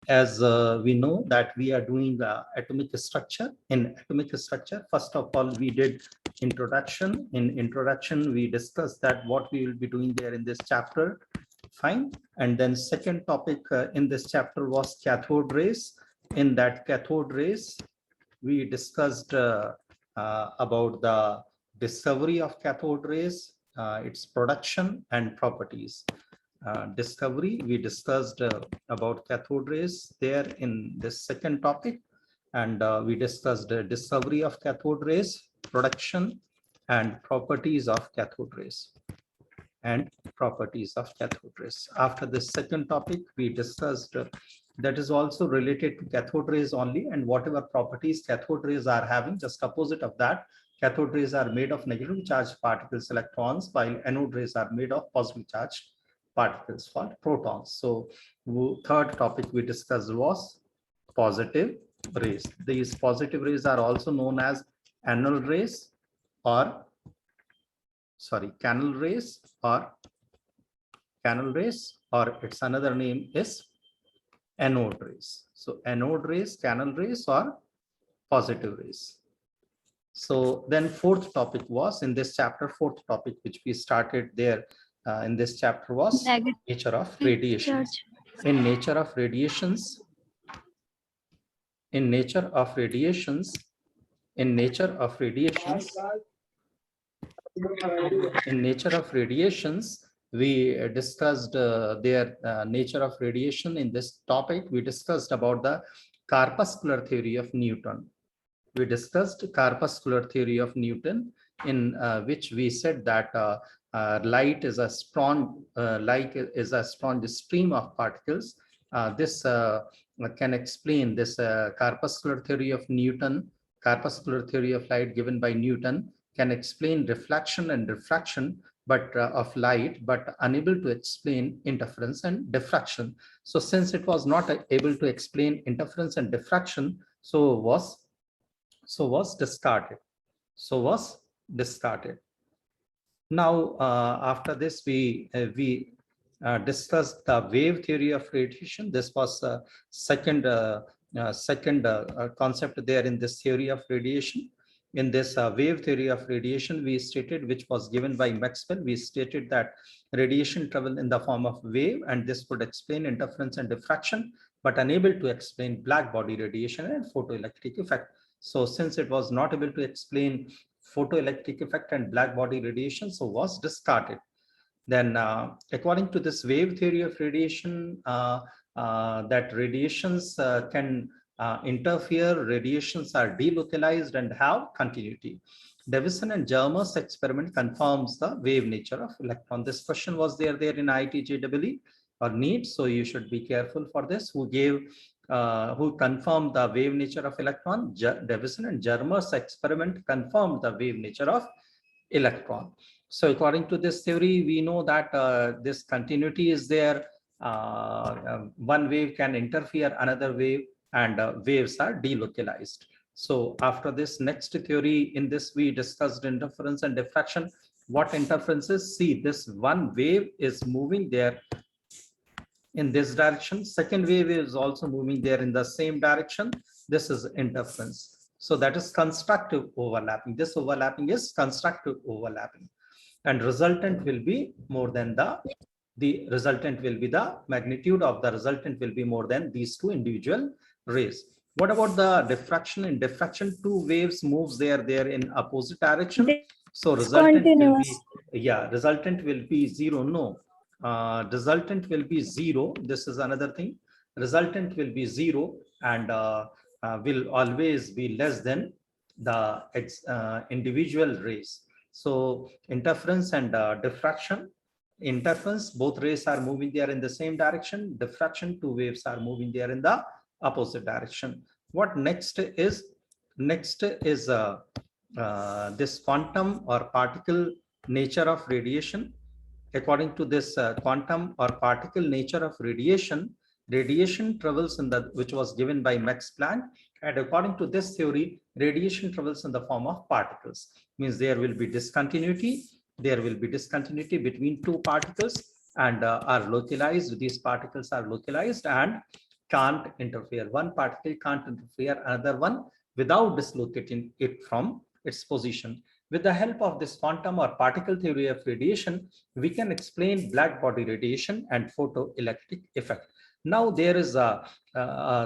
as we know that we are doing atomic structure. In atomic structure, first of all, we did introduction. In introduction, we discussed that what we will be doing there in this chapter. Fine. And then second topic in this chapter was cathode rays. In that cathode rays, we discussed about the discovery of cathode rays, its production and properties. Discovery, we discussed about cathode rays there in this second topic, and we discussed the discovery of cathode rays, production and properties of cathode rays and properties of cathode rays. After this second topic, we discussed that is also related to cathode rays only, and whatever properties cathode rays are having, just opposite of that, cathode rays are made of negatively charged particles, electrons, while anode rays are made of positively charged particles called protons. So third topic we discussed was positive rays. These positive rays are also known as annual rays or canal rays, or its another name is anode rays. So anode rays, canal rays, or positive rays. So then fourth topic was in this chapter, fourth topic which we started there in this chapter was nature of radiations. In nature of radiations, in nature of radiations, in nature of radiations, in nature of radiations, we discussed their nature of radiation. In this topic, we discussed about the corpuscular theory of Newton. We discussed corpuscular theory of Newton, in which we said that light is a strong stream of particles. This can explain this corpuscular theory of Newton, corpuscular theory of light given by Newton, can explain reflection and refraction of light, but unable to explain interference and diffraction. So since it was not able to explain interference and diffraction, so was discarded. Now, after this, we discussed the wave theory of radiation. This was second concept there in this theory of radiation. In this wave theory of radiation, we stated, which was given by Maxwell, we stated that radiation travel in the form of wave, and this would explain interference and diffraction, but unable to explain black body radiation and photoelectric effect. So since it was not able to explain photoelectric effect and black body radiation, so was discarded. Then according to this wave theory of radiation, that radiations can interfere, radiations are delocalized and have continuity. Davison and Germer's experiment confirms the wave nature of electron. This question was there in IIT-JEE or NEET, so you should be careful for this. Who confirmed the wave nature of electron? Davison and Germer's experiment confirmed the wave nature of electron. So according to this theory, we know that this continuity is there. One wave can interfere another wave, and waves are delocalized. So after this next theory, in this we discussed interference and diffraction. What interferences? See, this one wave is moving there in this direction. Second wave is also moving there in the same direction. This is interference. So that is constructive overlapping. This overlapping is constructive overlapping, and resultant will be more than the resultant will be the magnitude of the resultant will be more than these two individual rays. What about the diffraction? In diffraction, two waves moves there in opposite direction. So resultant will be, resultant will be zero. No, resultant will be zero. This is another thing. Resultant will be zero, and will always be less than the individual rays. So interference and diffraction. Interference, both rays are moving there in the same direction. Diffraction, two waves are moving there in the opposite direction. What next is? Next is this quantum or particle nature of radiation. According to this quantum or particle nature of radiation, radiation travels in the, which was given by Max Planck, and according to this theory, radiation travels in the form of particles. Means there will be discontinuity. There will be discontinuity between two particles, and are localized. These particles are localized, and can't interfere. One particle can't interfere another one without dislocating it from its position. With the help of this quantum or particle theory of radiation, we can explain black body radiation and photoelectric effect. Now there is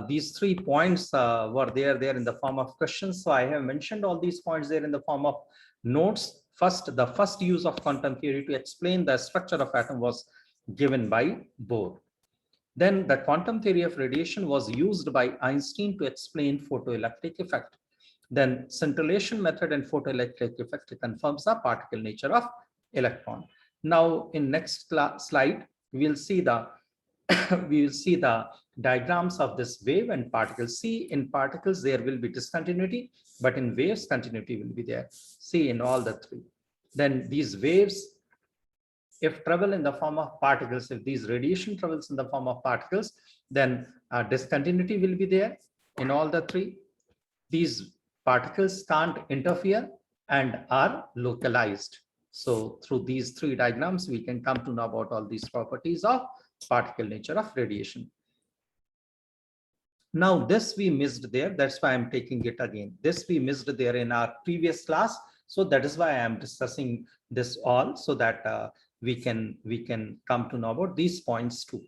these 3 points were there in the form of questions. So I have mentioned all these points there in the form of notes. First, the first use of quantum theory to explain the structure of atom was given by Bohr. Then the quantum theory of radiation was used by Einstein to explain photoelectric effect. Then scintillation method and photoelectric effect confirms the particle nature of electron. Now in next slide, we'll see the we will see the diagrams of this wave and particles. See, in particles there will be discontinuity, but in waves continuity will be there. See, in all the 3. Then these waves, if travel in the form of particles, if these radiation travels in the form of particles, then discontinuity will be there in all the 3. These particles can't interfere and are localized. So through these 3 diagrams, we can come to know about all these properties of particle nature of radiation. Now this we missed there, that's why I'm taking it again. This we missed there in our previous class. So that is why I am discussing this all, so that we can come to know about these points too.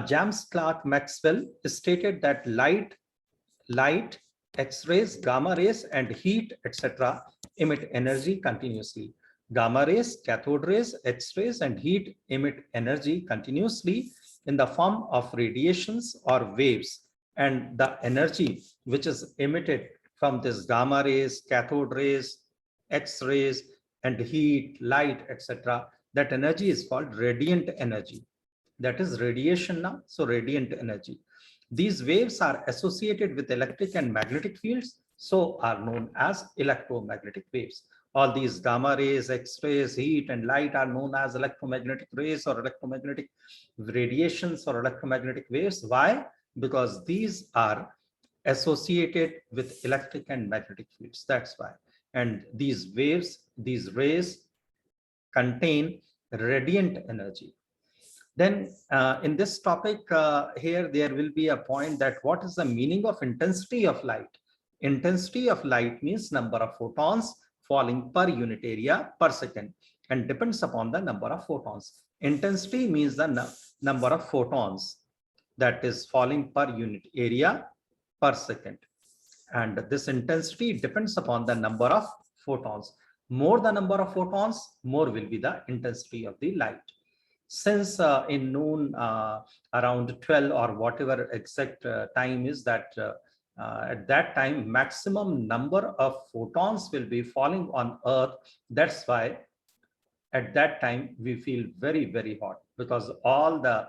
James Clerk Maxwell stated that light, X-rays, gamma rays, and heat, etc., emit energy continuously. Gamma rays, cathode rays, X-rays, and heat emit energy continuously in the form of radiations or waves. And the energy which is emitted from this gamma rays, cathode rays, X-rays, and heat, light, etc., that energy is called radiant energy. That is radiation now, so radiant energy. These waves are associated with electric and magnetic fields, so are known as electromagnetic waves. All these gamma rays, X-rays, heat, and light are known as electromagnetic rays or electromagnetic radiations or electromagnetic waves. Why? Because these are associated with electric and magnetic fields. That's why. And these waves, these rays contain radiant energy. Then in this topic here, there will be a point that what is the meaning of intensity of light? Intensity of light means number of photons falling per unit area per second and depends upon the number of photons. Intensity means the number of photons that is falling per unit area per second. And this intensity depends upon the number of photons. More the number of photons, more will be the intensity of the light. Since in noon around 12 or whatever exact time is that at that time maximum number of photons will be falling on Earth. That's why at that time we feel very, very hot, because all the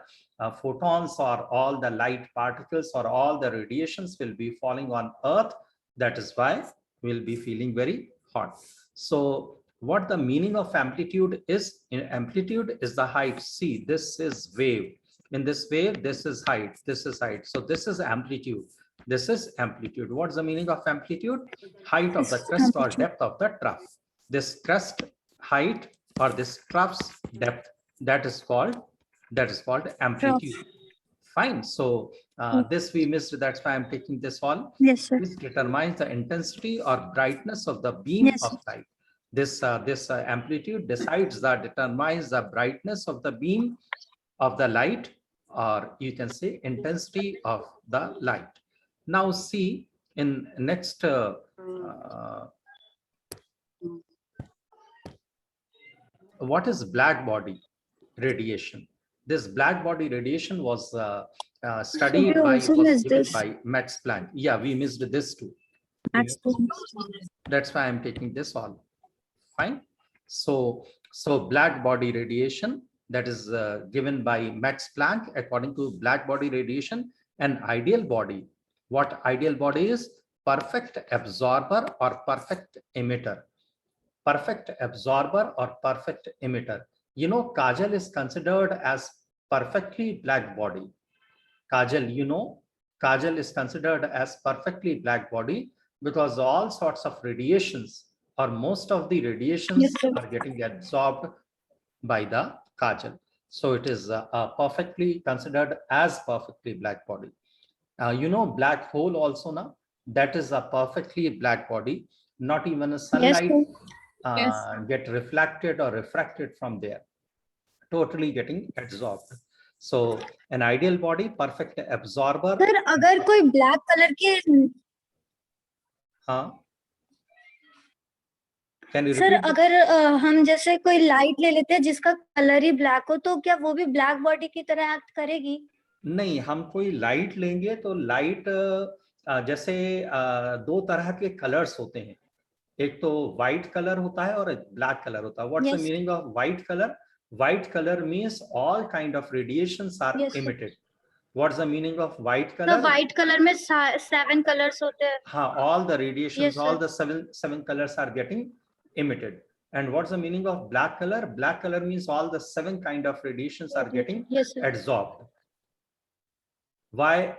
photons or all the light particles or all the radiations will be falling on Earth. That is why we'll be feeling very hot. So what the meaning of amplitude is? In amplitude is the height. See, this is wave. In this wave, this is height. This is height. So this is amplitude. This is amplitude. What's the meaning of amplitude? Height of the crest or depth of the trough. This crest height or this trough's depth, that is called amplitude. Fine. So this we missed. That's why I'm taking this all. Yes, sir. This determines the intensity or brightness of the beam of light. This amplitude determines the brightness of the beam of the light, or you can say intensity of the light. Now see in next what is black body radiation? This black body radiation was studied by, was given by Max Planck. Yeah, we missed this too. That's why I'm taking this all. Fine. So black body radiation, that is given by Max Planck. According to black body radiation, an ideal body. What ideal body is? Perfect absorber or perfect emitter. Perfect absorber or perfect emitter. You know, Kajal is considered as perfectly black body. Kajal, you know, Kajal is considered as perfectly black body because all sorts of radiations or most of the radiations are getting absorbed by the Kajal. So it is perfectly considered as perfectly black body. You know, black hole also now, that is a perfectly black body. Not even a Yes, sunlight sir. Yes. get reflected or refracted from there, totally getting absorbed. So an ideal body, perfect absorber. Sir अगर कोई black colour के Huh? Can you sir repeat? अगर हम जैसे कोई light ले लेते हैं जिसका कलर ही ब्लैक हो तो क्या वो भी ब्लैक बॉडी की तरह एक्ट करेगी? नहीं, हम कोई लाइट लेंगे तो लाइट जैसे दो तरह के कलर्स होते हैं, एक तो व्हाइट कलर होता है और एक ब्लैक कलर होता है. What's the Yes. Meaning of white colour? White colour means all kind of radiations are Yes, sir. emitted. What's the meaning of white तो color? व्हाइट कलर में 7 कलर्स होते हैं. हाँ, all the radiations, Yes, all sir. the seven colors are getting emitted. And what's the meaning of black color? Black color means all the 7 kind of radiations are getting Yes, sir. absorbed. Why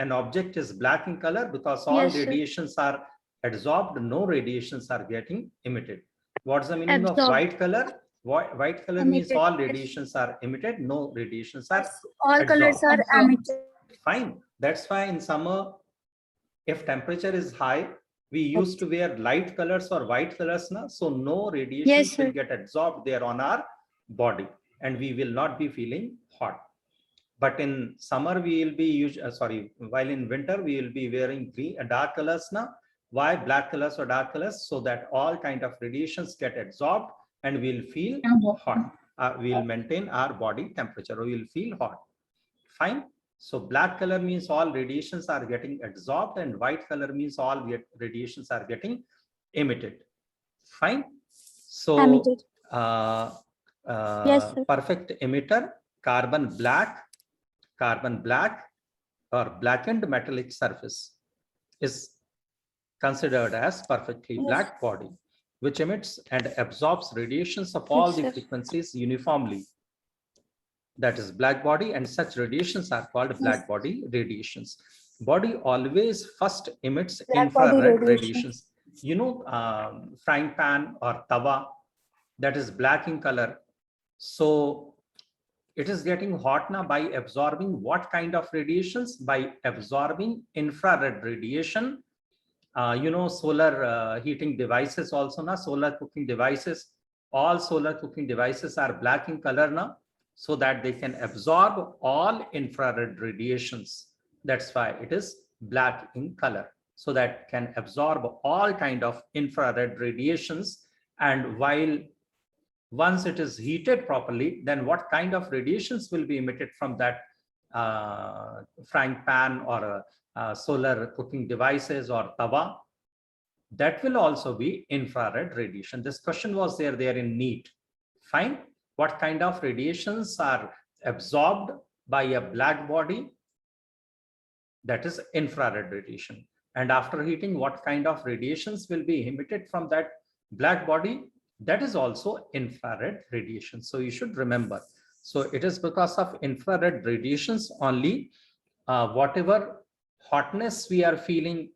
an object is black in color? Because all Yes, sir. radiations are absorbed, no radiations are getting emitted. What's the meaning of Absorbed. white color? White color means Emitted. all Yes. radiations are emitted, no radiations are All colors are Absorbed. emitted. fine. That's why in summer, if temperature is high, we used to wear light colors or white colors, na? So no radiations Yes, will sir. get absorbed there on our body, and we will not be feeling hot. But in summer, we will be while in winter, we will be wearing green, dark colors now. Why black colors or dark colors? So that all kind of radiations get absorbed and we'll feel hot. We'll maintain our body temperature, or we'll feel hot. Fine. So black color means all radiations are getting absorbed, and white color means all radiations are getting emitted. Fine. So Emitted. Yes, perfect emitter, carbon black or blackened metallic surface is considered as perfectly black body, which emits and absorbs radiations of all the frequencies uniformly. That is black body, and such radiations are called black body radiations. Body always first emits infrared radiations. You know, frying pan or tawa, that is black in color. So it is getting hot now by absorbing what kind of radiations? By absorbing infrared radiation. You know, solar heating devices also now, solar cooking devices. All solar cooking devices are black in color now, so that they can absorb all infrared radiations. That's why it is black in color, so that can absorb all kind of infrared radiations. And while once it is heated properly, then what kind of radiations will be emitted from that frying pan or solar cooking devices or tawa? That will also be infrared radiation. This question was there in NEET. Fine. What kind of radiations are absorbed by a black body? That is infrared radiation. And after heating, what kind of radiations will be emitted from that black body? That is also infrared radiation. So you should remember. So it is because of infrared radiations only, whatever hotness we are feeling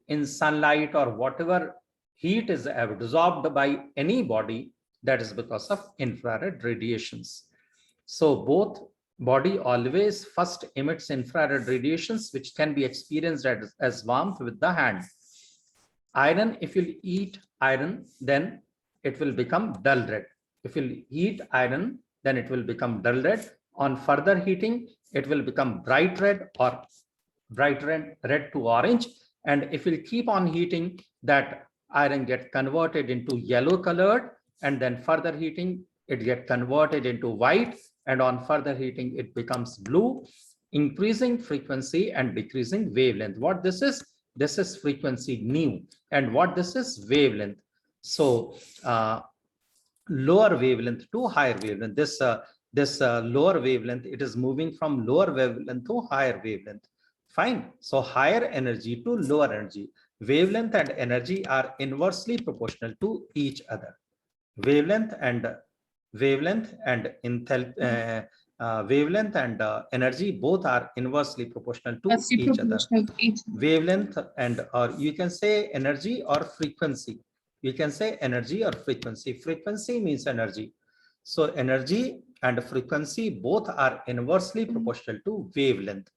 in sunlight or whatever heat is absorbed by any body, that is because of infrared radiations. So both body always first emits infrared radiations, which can be experienced as warmth with the hand. Iron, if you eat iron, then it will become dull red. If you heat iron, then it will become dull red. On further heating, it will become bright red or bright red to orange. And if you keep on heating, that iron get converted into yellow colored, and then further heating, it get converted into white, and on further heating, it becomes blue, increasing frequency and decreasing wavelength. What this is? This is frequency nu. And what this is? Wavelength. So lower wavelength to higher wavelength. This lower wavelength, it is moving from lower wavelength to higher wavelength. Fine. So higher energy to lower energy. Wavelength and energy are inversely proportional to each other. Wavelength and energy both are inversely proportional to each other. Wavelength and, or you can say energy or frequency. You can say energy or frequency. Frequency means energy. So energy and frequency both are inversely proportional to wavelength.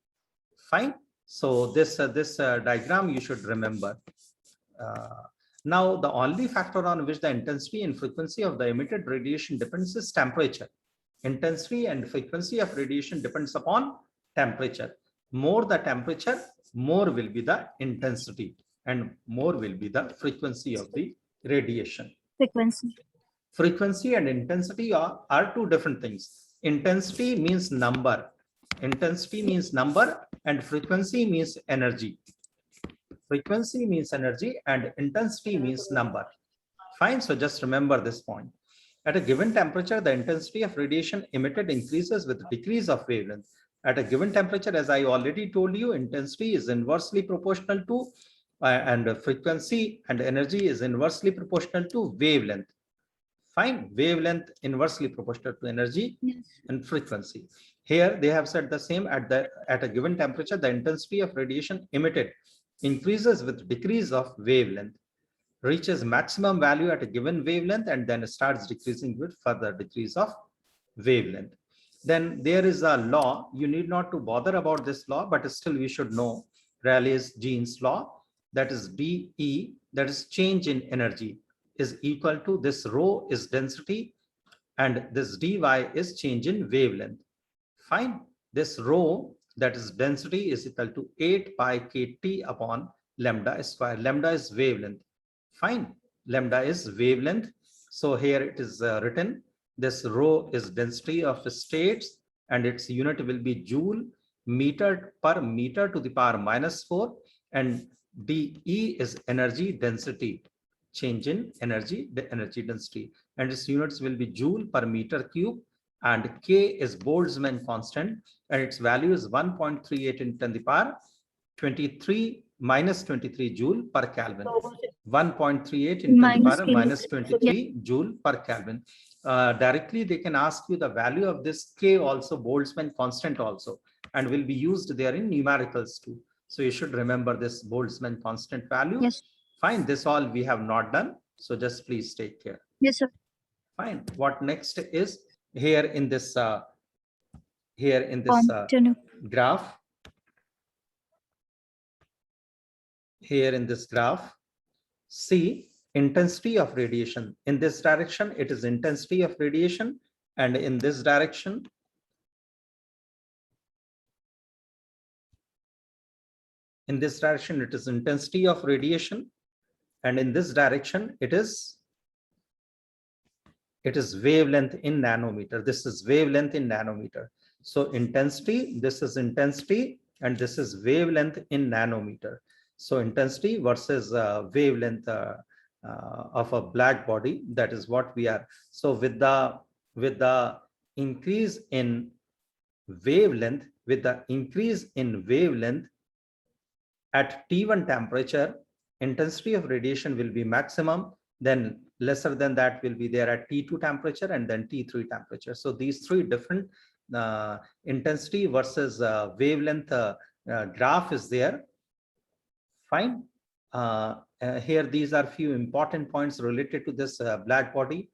Fine. So this diagram you should remember. Now the only factor on which the intensity and frequency of the emitted radiation depends is temperature. Intensity and frequency of radiation depends upon temperature. More the temperature, more will be the intensity and more will be the frequency of the radiation. Frequency. Frequency and intensity are two different things. Intensity means number. Intensity means number and frequency means energy. Frequency means energy and intensity means number. Fine, so just remember this point. At a given temperature, the intensity of radiation emitted increases with decrease of wavelength. At a given temperature, as I already told you, intensity is inversely proportional to and frequency and energy is inversely proportional to wavelength. Fine, wavelength inversely proportional to energy and frequency. Here they have said the same. At a given temperature, the intensity of radiation emitted increases with decrease of wavelength, reaches maximum value at a given wavelength, and then starts decreasing with further decrease of wavelength. Then there is a law. You need not to bother about this law, but still we should know Rayleigh-Jeans law. That is dE, that is change in energy, is equal to this rho is density and this dy is change in wavelength. Fine. This rho, that is density, is equal to 8 pi kt upon lambda square. Lambda is wavelength. Fine. Lambda is wavelength. So here it is written, this rho is density of states and its unit will be joule meter per meter to the power -4, and dE is energy density, change in energy, the energy density, and its units will be joule per meter cube, and K is Boltzmann constant and its value is 1.38 in 10 to the power 23 minus 23 joule per Kelvin. 1.38 in 10 to the power minus 23 joule per Kelvin. Directly they can ask you the value of this K also, Boltzmann constant also, and will be used there in numericals too. So you should remember this Boltzmann constant value. Yes. Fine, this all we have not done. So just please take care. Yes, sir. Fine. What next is here in this Continue. graph. Here in this graph, see intensity of radiation. In this direction, it is intensity of radiation, and in this direction, it is intensity of radiation, and in this direction, it is wavelength in nanometer. This is wavelength in nanometer. So intensity, this is intensity, and this is wavelength in nanometer. So intensity versus wavelength of a black body, that is what we are. So with the increase in wavelength, at T1 temperature, intensity of radiation will be maximum, then lesser than that will be there at T2 temperature and then T3 temperature. So these three different intensity versus wavelength graph is there. Fine. Here these are few important points related to this black body.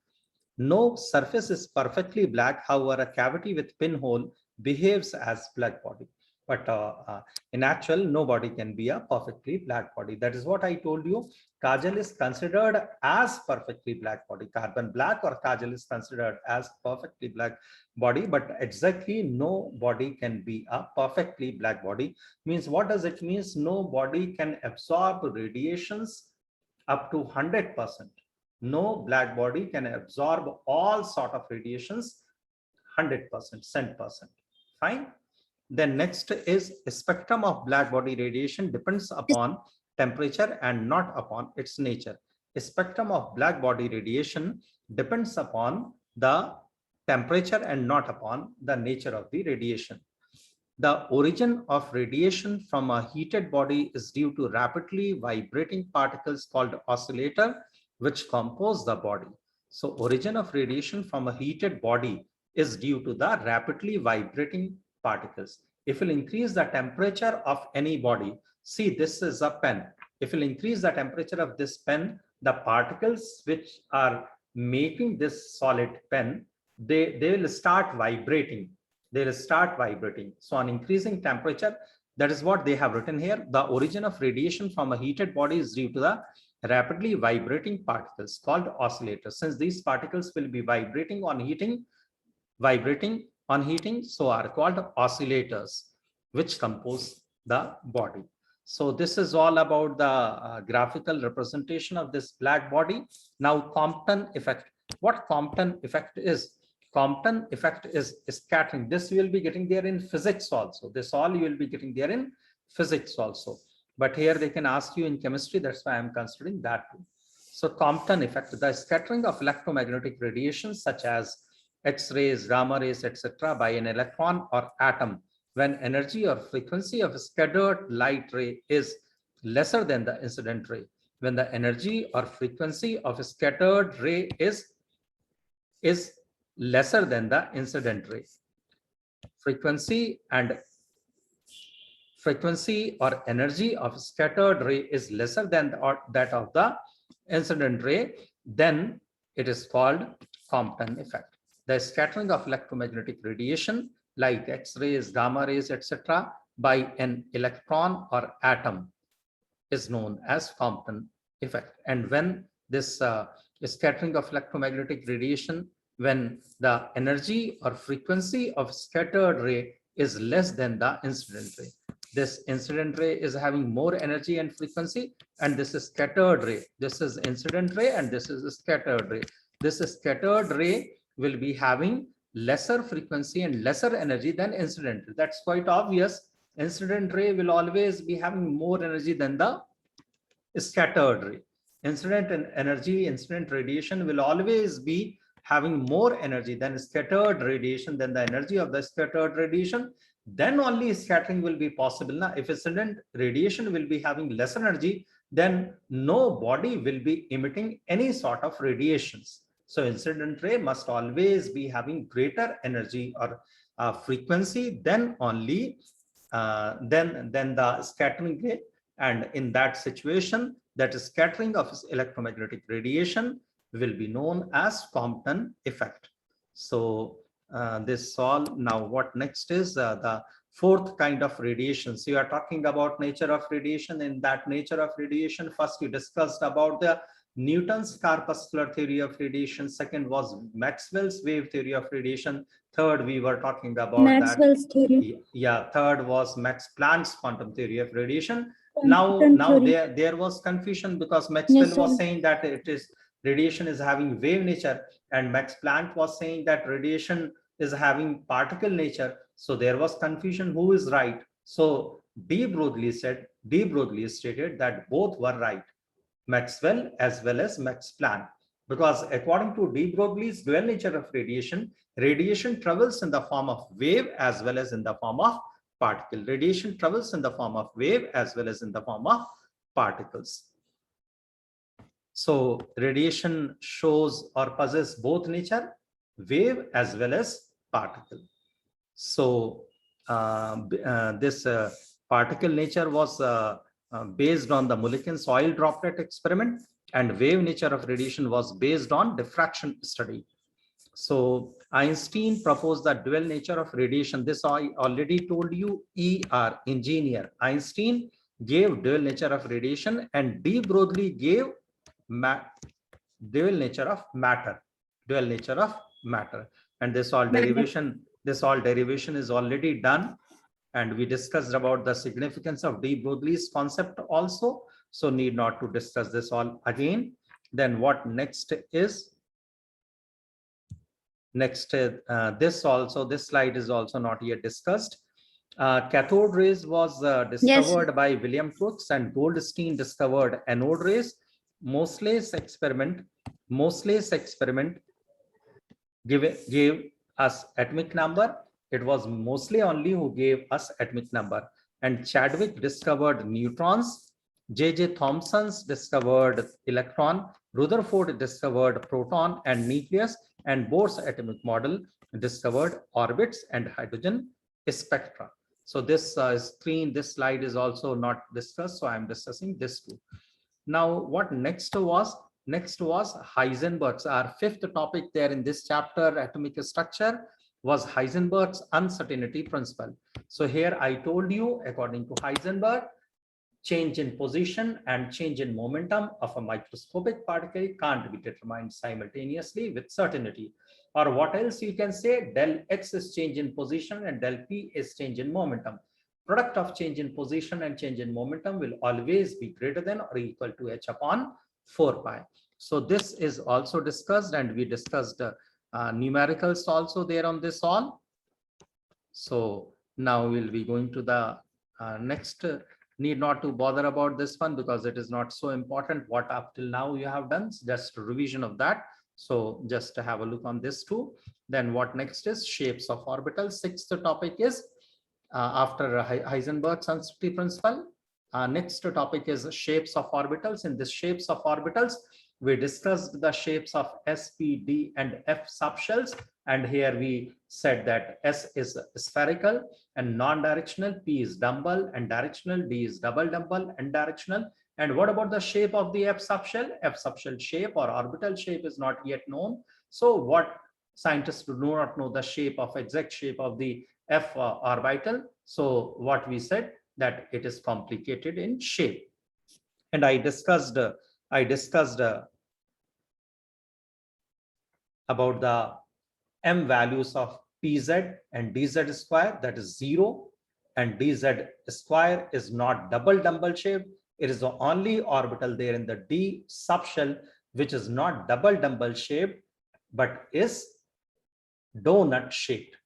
No surface is perfectly black. However, a cavity with pinhole behaves as black body. But in actual, nobody can be a perfectly black body. That is what I told you. Kajal is considered as perfectly black body. Carbon black or Kajal is considered as perfectly black body, but exactly no body can be a perfectly black body. Means what does it mean? No body can absorb radiations up to 100%. No black body can absorb all sort of radiations 100%, 100%. Fine. Then next is spectrum of black body radiation depends upon temperature and not upon its nature. Spectrum of black body radiation depends upon the temperature and not upon the nature of the radiation. The origin of radiation from a heated body is due to rapidly vibrating particles called oscillator, which compose the body. So origin of radiation from a heated body is due to the rapidly vibrating particles. If we'll increase the temperature of any body, see this is a pen. If we'll increase the temperature of this pen, the particles which are making this solid pen, they will start vibrating. They will start vibrating. So on increasing temperature, That is what they have written here. The origin of radiation from a heated body is due to the rapidly vibrating particles called oscillators. Since these particles will be vibrating on heating, so are called oscillators, which compose the body. So this is all about the graphical representation of this black body. Now, Compton effect. What Compton effect is? Compton effect is scattering. This you will be getting there in physics also. This all you will be getting there in physics also. But here they can ask you in chemistry. That's why I'm considering that too. So Compton effect, the scattering of electromagnetic radiation such as X-rays, gamma rays, etc. by an electron or atom when energy or frequency of a scattered light ray is lesser than the incident ray. When the energy or frequency of a scattered ray is lesser than the incident ray. Frequency or energy of scattered ray is lesser than that of the incident ray, then it is called Compton effect. The scattering of electromagnetic radiation like X-rays, gamma rays, etc. by an electron or atom is known as Compton effect. And when this scattering of electromagnetic radiation, when the energy or frequency of scattered ray is less than the incident ray, this incident ray is having more energy and frequency, and this is scattered ray. This is incident ray and this is a scattered ray. This scattered ray will be having lesser frequency and lesser energy than incident ray. That's quite obvious. Incident ray will always be having more energy than the scattered ray. Incident radiation will always be having more energy than scattered radiation, than the energy of the scattered radiation. Then only scattering will be possible. Now, if incident radiation will be having less energy, then no body will be emitting any sort of radiations. So incident ray must always be having greater energy or frequency than only than the scattering ray. And in that situation, that is scattering of electromagnetic radiation will be known as Compton effect. So this all. Now what next is the fourth kind of radiation. So you are talking about nature of radiation. In that nature of radiation, first you discussed about the Newton's corpuscular theory of radiation. Second was Maxwell's wave theory of radiation. Third, we were talking about Maxwell's theory. Yeah, third was Max Planck's quantum theory of radiation. Now there was confusion because Maxwell was saying that it is radiation is having wave nature, and Max Planck was saying that radiation is having particle nature. So there was confusion who is right. So de Broglie stated that both were right, Maxwell as well as Max Planck, because according to de Broglie's dual nature of radiation, radiation travels in the form of wave as well as in the form of particle. Radiation travels in the form of wave as well as in the form of particles. So radiation shows or possesses both nature, wave as well as particle. So this particle nature was based on the Mulliken's oil droplet experiment, and wave nature of radiation was based on diffraction study. So Einstein proposed the dual nature of radiation. This I already told you. ER, engineer Einstein gave dual nature of radiation, and de Broglie gave dual nature of matter. And this all derivation is already done, and we discussed about the significance of de Broglie's concept also, so need not to discuss this all again. Then what next is? Next, this slide is also not yet discussed. Cathode rays was discovered by William Crookes, and Goldstein discovered anode rays. Moseley's experiment gave us atomic number. It was Moseley only who gave us atomic number. And Chadwick discovered neutrons. J.J. Thomson's discovered electron. Rutherford discovered proton and nucleus. And Bohr's atomic model discovered orbits and hydrogen spectra. So this slide is also not discussed, so I'm discussing this too. Now what next was? Next was Heisenberg's, our fifth topic there in this chapter, atomic structure. was Heisenberg's uncertainty principle. So here I told you, according to Heisenberg, change in position and change in momentum of a microscopic particle can't be determined simultaneously with certainty. Or what else you can say, del X is change in position and del P is change in momentum. Product of change in position and change in momentum will always be greater than or equal to h upon 4 pi. So this is also discussed, and we discussed numericals also there on this all. So now we'll be going to the next. Need not to bother about this one because it is not so important what up till now you have done, just a revision of that. So just to have a look on this too. Then what next is shapes of orbitals. Sixth topic is after Heisenberg's uncertainty principle. Next topic is shapes of orbitals. In this shapes of orbitals, we discussed the shapes of S, P, D, and F subshells. And here we said that S is spherical and non-directional, P is dumbbell and directional, D is double dumbbell and directional. And what about the shape of the F subshell? F subshell shape or orbital shape is not yet known. So what scientists do not know the shape of exact shape of the F orbital. So what we said that it is complicated in shape. And I discussed about the M values of Pz and dz square, that is 0, and dz square is not double dumbbell shaped. It is the only orbital there in the D subshell which is not double dumbbell shaped but is donut shaped.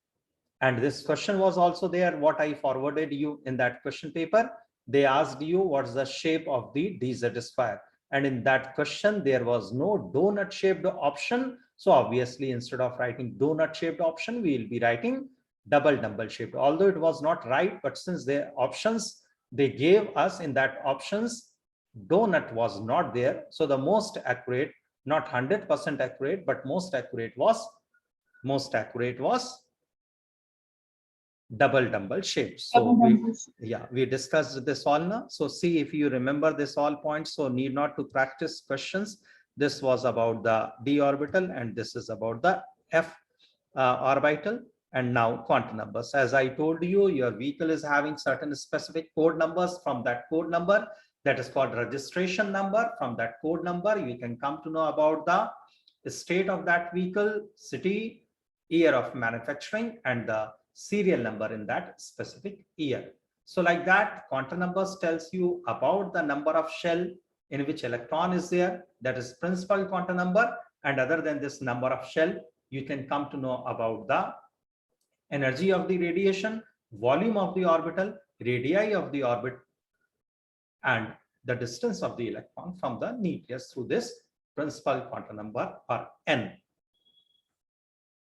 And this question was also there, what I forwarded you in that question paper. They asked you what's the shape of the dz square, and in that question there was no donut shaped option. So obviously instead of writing donut shaped option, we will be writing double dumbbell shaped, although it was not right. But since the options they gave us in that options, donut was not there, so the most accurate, not 100% accurate, but most accurate was double dumbbell shape. So we discussed this all now. So see if you remember this all points. So need not to practice questions. This was about the d orbital and this is about the f orbital. And now quantum numbers. As I told you, your vehicle is having certain specific code numbers. From that code number, that is called registration number. From that code number, you can come to know about the state of that vehicle, city, year of manufacturing, and the serial number in that specific year. So like that, quantum numbers tells you about the number of shell in which electron is there. That is principal quantum number. And other than this number of shell, you can come to know about the energy of the radiation, volume of the orbital, radii of the orbit, and the distance of the electron from the nucleus through this principal quantum number or n.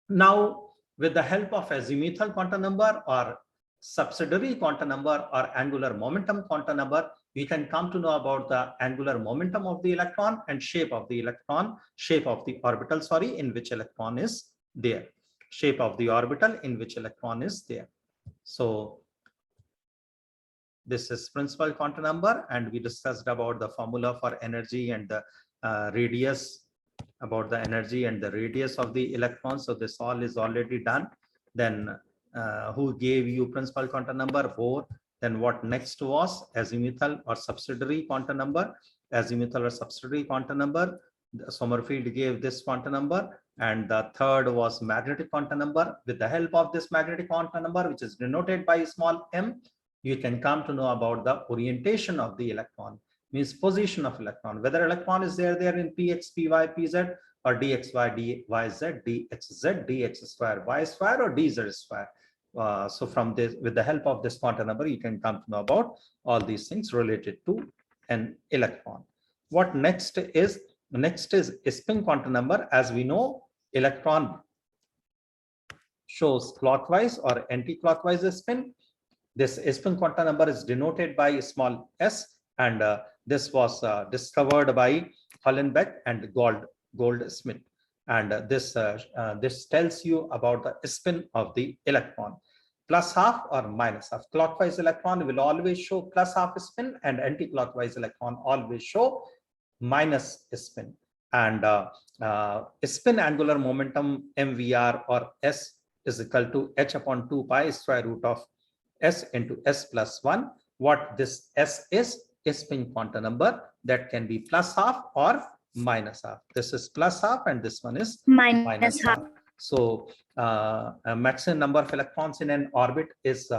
Now, with the help of azimuthal quantum number or subsidiary quantum number or angular momentum quantum number, we can come to know about the angular momentum of the electron and shape of the electron, shape of the orbital, sorry, in which electron is there. Shape of the orbital in which electron is there. So this is principal quantum number, and we discussed about the formula for energy and the radius, about the energy and the radius of the electron. So this all is already done. Then who gave you principal quantum number? Bohr. Then what next was azimuthal or subsidiary quantum number. Azimuthal or subsidiary quantum number. Sommerfeld gave this quantum number. And the third was magnetic quantum number. With the help of this magnetic quantum number, which is denoted by small m, you can come to know about the orientation of the electron, means position of electron, whether electron is there in px, py, pz, or dxy, dyz, dxz, dx square, y square, or dz square. So from this, with the help of this quantum number, you can come to know about all these things related to an electron. What next is? Next is spin quantum number. As we know, electron shows clockwise or anti-clockwise spin. This spin quantum number is denoted by small s, and this was discovered by Hollenbeck and Goldsmith. And this tells you about the spin of the electron. Plus half or minus half. Clockwise electron will always show plus half spin, and anti-clockwise electron always show minus spin. And spin angular momentum MVR or S is equal to h upon 2 pi square root of s into s plus 1. What this s is spin quantum number that can be plus half or minus half. This is plus half and this one is minus half. So a maximum number of electrons in an orbit is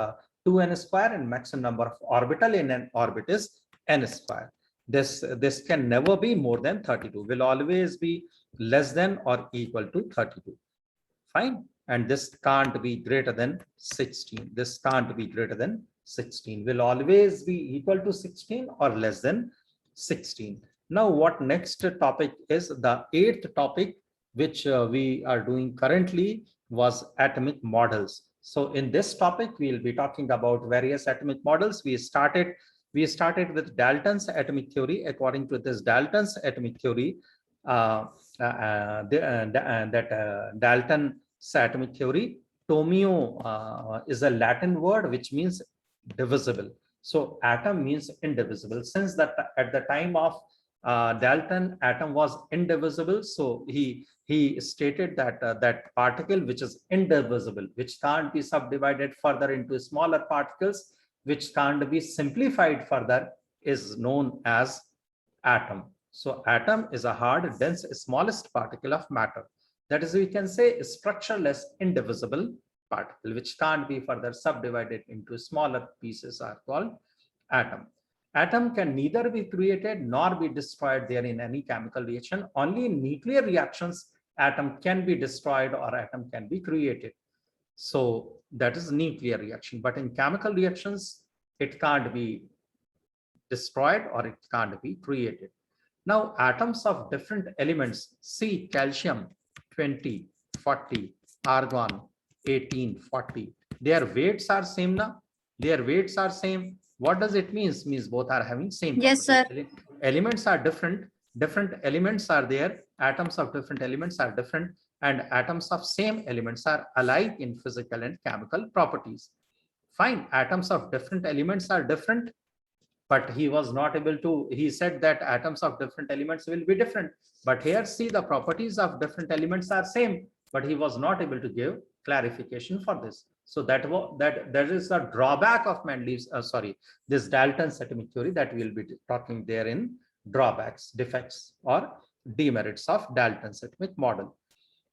2n square, and maximum number of orbital in an orbit is n square. This can never be more than 32, will always be less than or equal to 32. Fine. And this can't be greater than 16. This can't be greater than 16, will always be equal to 16 or less than 16. Now, what next topic is? The eighth topic, which we are doing currently, was atomic models. So in this topic, we'll be talking about various atomic models. We started with Dalton's atomic theory. According to this Dalton's atomic theory, Dalton's atomic theory, tomio is a Latin word which means divisible. So atom means indivisible. Since that at the time of Dalton, atom was indivisible. So he stated that that particle which is indivisible, which can't be subdivided further into smaller particles, which can't be simplified further, is known as atom. So atom is a hard, dense, smallest particle of matter. That is, we can say, structureless, indivisible particle, which can't be further subdivided into smaller pieces, are called atom. Atom can neither be created nor be destroyed there in any chemical reaction. Only in nuclear reactions, atom can be destroyed or atom can be created. So that is nuclear reaction. But in chemical reactions, it can't be destroyed or it can't be created. Now, atoms of different elements, see calcium 20, 40, argon 18, 40. Their weights are same now. Their weights are same. What does it mean? Means both are having same. Yes, sir. Elements are different. Different elements are there. Atoms of different elements are different, and atoms of same elements are alike in physical and chemical properties. Fine. Atoms of different elements are different, but he was not able to, he said that atoms of different elements will be different. But here, see, the properties of different elements are same, but he was not able to give clarification for this. So that is a drawback of Mendeleev's, this Dalton's atomic theory, that we'll be talking there in drawbacks, defects, or demerits of Dalton's atomic model.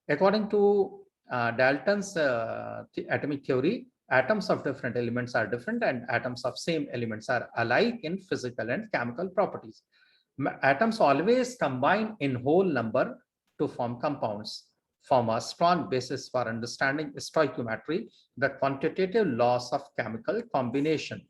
According to Dalton's atomic theory, atoms of different elements are different and atoms of same elements are alike in physical and chemical properties. Atoms always combine in whole number to form compounds, form a strong basis for understanding stoichiometry, the quantitative laws of chemical combination.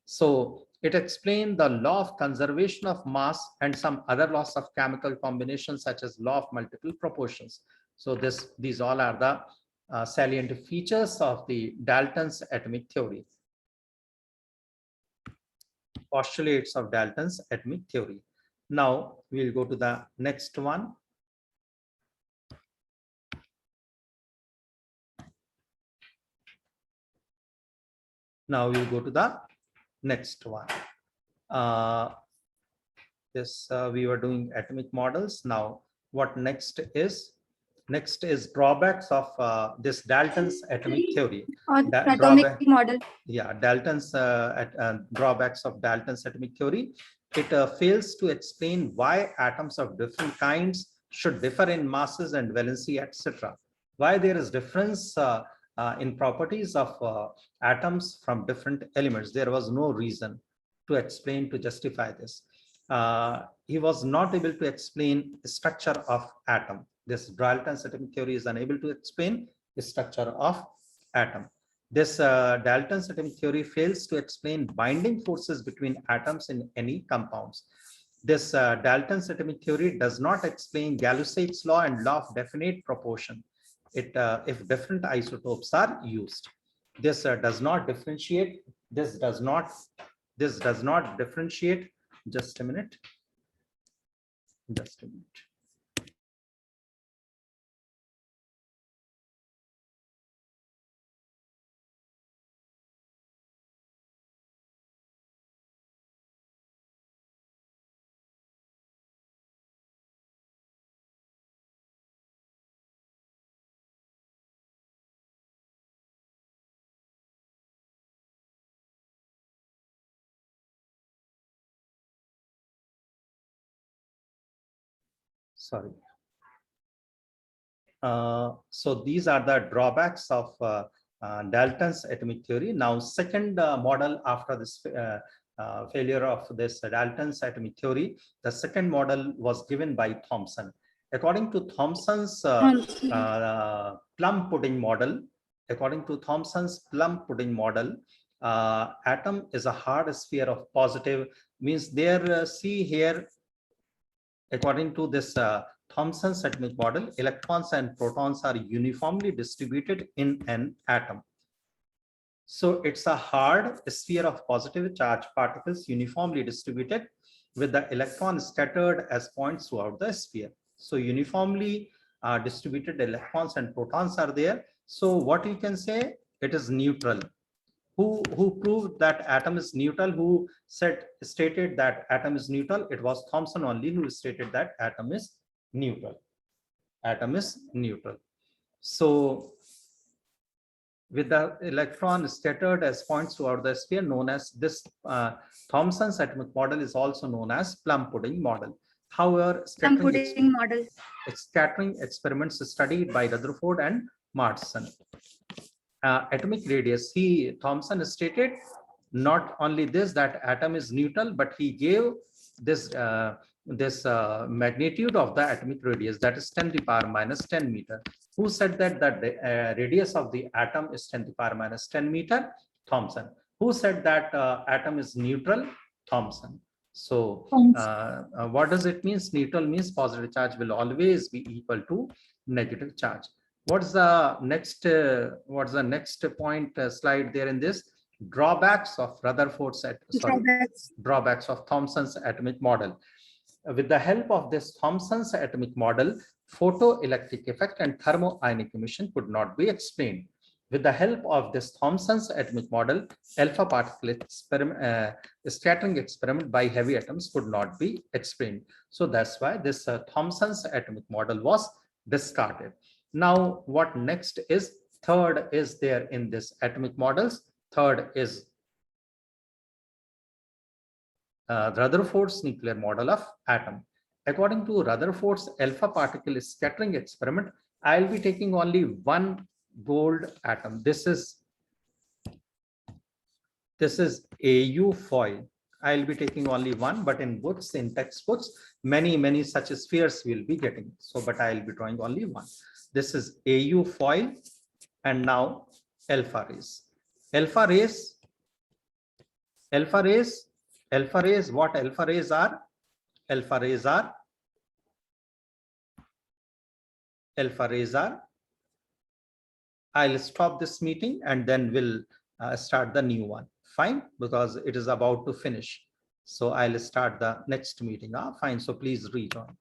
So it explains the law of conservation of mass and some other laws of chemical combination, such as law of multiple proportions. So these all are the salient features of the Dalton's atomic theory. Postulates of Dalton's atomic theory. Now we'll go to the next one. Now we'll go to the next one. We were doing atomic models. Now what next is? Next is drawbacks of this Dalton's atomic theory. Atomic model. Yeah, Dalton's drawbacks of Dalton's atomic theory. It fails to explain why atoms of different kinds should differ in masses and valency, etc. Why there is difference in properties of atoms from different elements. There was no reason to explain, to justify this. He was not able to explain the structure of atom. This Dalton's atomic theory is unable to explain the structure of atom. This Dalton's atomic theory fails to explain binding forces between atoms in any compounds. This Dalton's atomic theory does not explain Gay-Lussac's law and law of definite proportion. If different isotopes are used. This does not differentiate. This does not differentiate. Just a minute. Just a minute. sorry. So these are the drawbacks of Dalton's atomic theory. Now, second model after this failure of this Dalton's atomic theory, the second model was given by Thomson. According to Thomson's plum pudding model, atom is a hard sphere of positive, means there, see here, according to this Thomson's atomic model, electrons and protons are uniformly distributed in an atom. So it's a hard sphere of positive charge particles uniformly distributed with the electron scattered as points throughout the sphere. So uniformly distributed electrons and protons are there. So what you can say, it is neutral. Who proved that atom is neutral? Who stated that atom is neutral? It was Thomson only who stated that atom is neutral. Atom is neutral. So with the electron scattered as points throughout the sphere, known as this Thomson's atomic model is also known as plum pudding model. However, scattering experiments studied by Rutherford and Martin. Atomic radius, Thomson stated not only this, that atom is neutral, but he gave this magnitude of the atomic radius, that is 10 to the power minus 10 meter. Who said that the radius of the atom is 10 to the power minus 10 meter? Thomson. Who said that atom is neutral? Thomson. So what does it mean? Neutral means positive charge will always be equal to negative charge. What's the next point slide there in this? Drawbacks of drawbacks of Thomson's atomic model. With the help of this Thomson's atomic model, photoelectric effect and thermoionic emission could not be explained. With the help of this Thomson's atomic model, alpha particle scattering experiment by heavy atoms could not be explained. So that's why this Thomson's atomic model was discarded. Now, what next is? Third is there in this atomic models. Third is Rutherford's nuclear model of atom. According to Rutherford's alpha particle scattering experiment, I'll be taking only one gold atom. This is Au foil. I'll be taking only one, but in books, in textbooks, many such spheres we'll be getting. So, but I'll be drawing only one. This is Au foil, and now alpha rays. Alpha rays, what alpha rays are? Alpha rays are. I'll stop this meeting and then we'll start the new one. Fine, because it is about to finish. So I'll start the next meeting. Fine, so please rejoin.